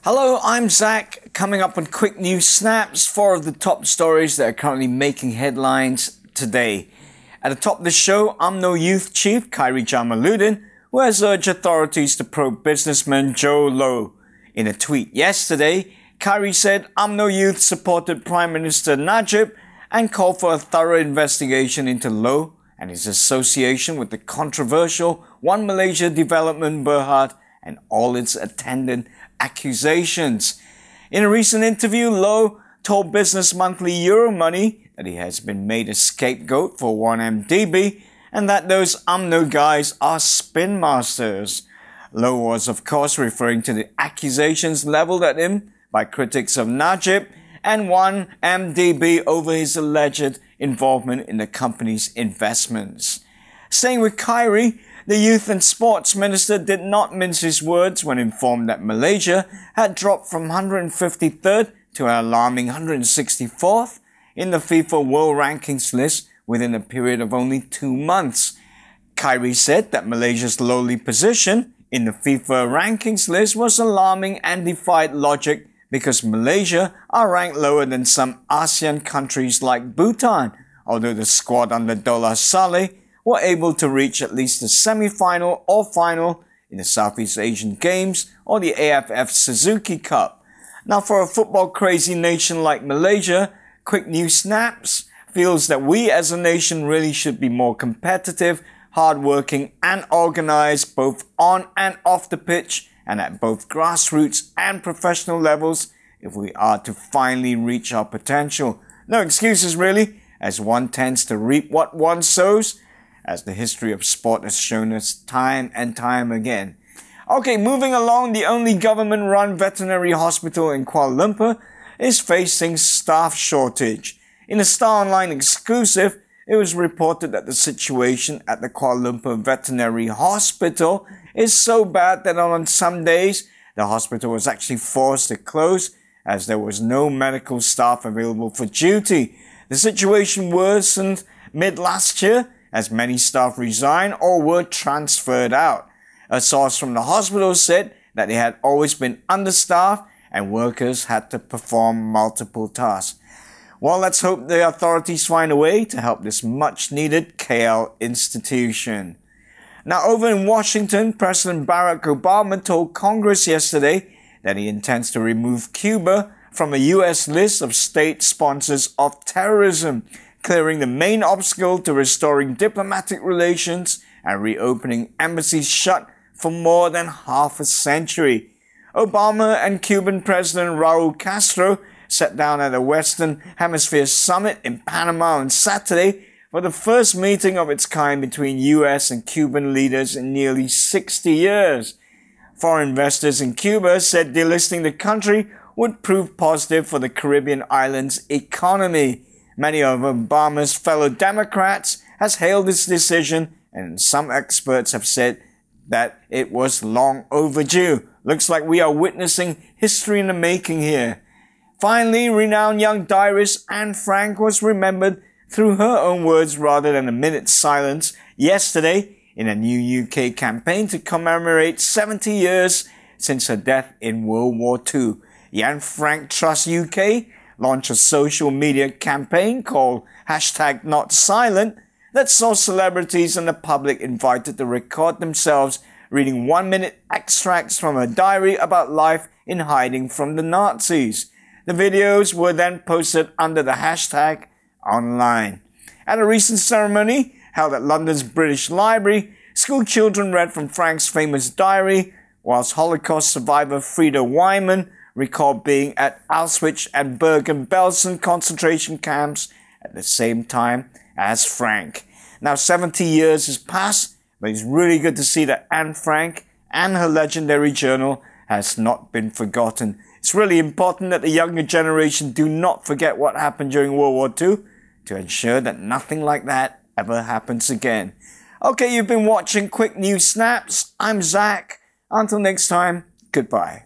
Hello, I'm Zack. Coming up on Quick News Snaps, 4 of the top stories that are currently making headlines today. At the top of the show, UMNO Youth Chief Khairi Jamaluddin, who has urged authorities to probe businessman Joe Low. In a tweet yesterday, Khairi said UMNO Youth supported Prime Minister Najib and called for a thorough investigation into Low and his association with the controversial One Malaysia development Berhad and all its attendant accusations. In a recent interview, Low told Business Monthly Euromoney that he has been made a scapegoat for 1MDB and that those UMNO guys are spin masters. Low was of course referring to the accusations leveled at him by critics of Najib and 1MDB over his alleged involvement in the company's investments. Staying with Khairi, the Youth and Sports Minister did not mince his words when informed that Malaysia had dropped from 153rd to an alarming 164th in the FIFA World Rankings list within a period of only 2 months. Khairi said that Malaysia's lowly position in the FIFA rankings list was alarming and defied logic because Malaysia are ranked lower than some ASEAN countries like Bhutan, although the squad under Dollah Saleh were able to reach at least the semi-final or final in the Southeast Asian Games or the AFF Suzuki Cup. Now, for a football-crazy nation like Malaysia, Quick News Snaps feels that we as a nation really should be more competitive, hardworking and organized both on and off the pitch and at both grassroots and professional levels if we are to finally reach our potential. No excuses really, as one tends to reap what one sows, as the history of sport has shown us time and time again. Okay, moving along, the only government-run veterinary hospital in Kuala Lumpur is facing staff shortage. In a Star Online exclusive, it was reported that the situation at the Kuala Lumpur Veterinary Hospital is so bad that on some days, the hospital was actually forced to close as there was no medical staff available for duty. The situation worsened mid-last year as many staff resigned or were transferred out. A source from the hospital said that they had always been understaffed and workers had to perform multiple tasks. Well, let's hope the authorities find a way to help this much-needed KL institution. Now, over in Washington, President Barack Obama told Congress yesterday that he intends to remove Cuba from a U.S. list of state sponsors of terrorism, clearing the main obstacle to restoring diplomatic relations and reopening embassies shut for more than half a century. Obama and Cuban President Raul Castro sat down at a Western Hemisphere summit in Panama on Saturday for the first meeting of its kind between US and Cuban leaders in nearly 60 years. Foreign investors in Cuba said delisting the country would prove positive for the Caribbean island's economy. Many of Obama's fellow Democrats has hailed this decision, and some experts have said that it was long overdue. Looks like we are witnessing history in the making here. Finally, renowned young diarist Anne Frank was remembered through her own words rather than a minute's silence yesterday in a new UK campaign to commemorate 70 years since her death in World War II. The Anne Frank Trust UK launched a social media campaign called #NotSilent that saw celebrities and the public invited to record themselves reading 1-minute extracts from her diary about life in hiding from the Nazis. The videos were then posted under the hashtag online. At a recent ceremony held at London's British Library, school children read from Frank's famous diary, whilst Holocaust survivor Frida Wyman recalled being at Auschwitz and Bergen-Belsen concentration camps at the same time as Frank. Now 70 years has passed, but it's really good to see that Anne Frank and her legendary journal has not been forgotten. It's really important that the younger generation do not forget what happened during World War II to ensure that nothing like that ever happens again. Okay, you've been watching Quick News Snaps. I'm Zack. Until next time, goodbye.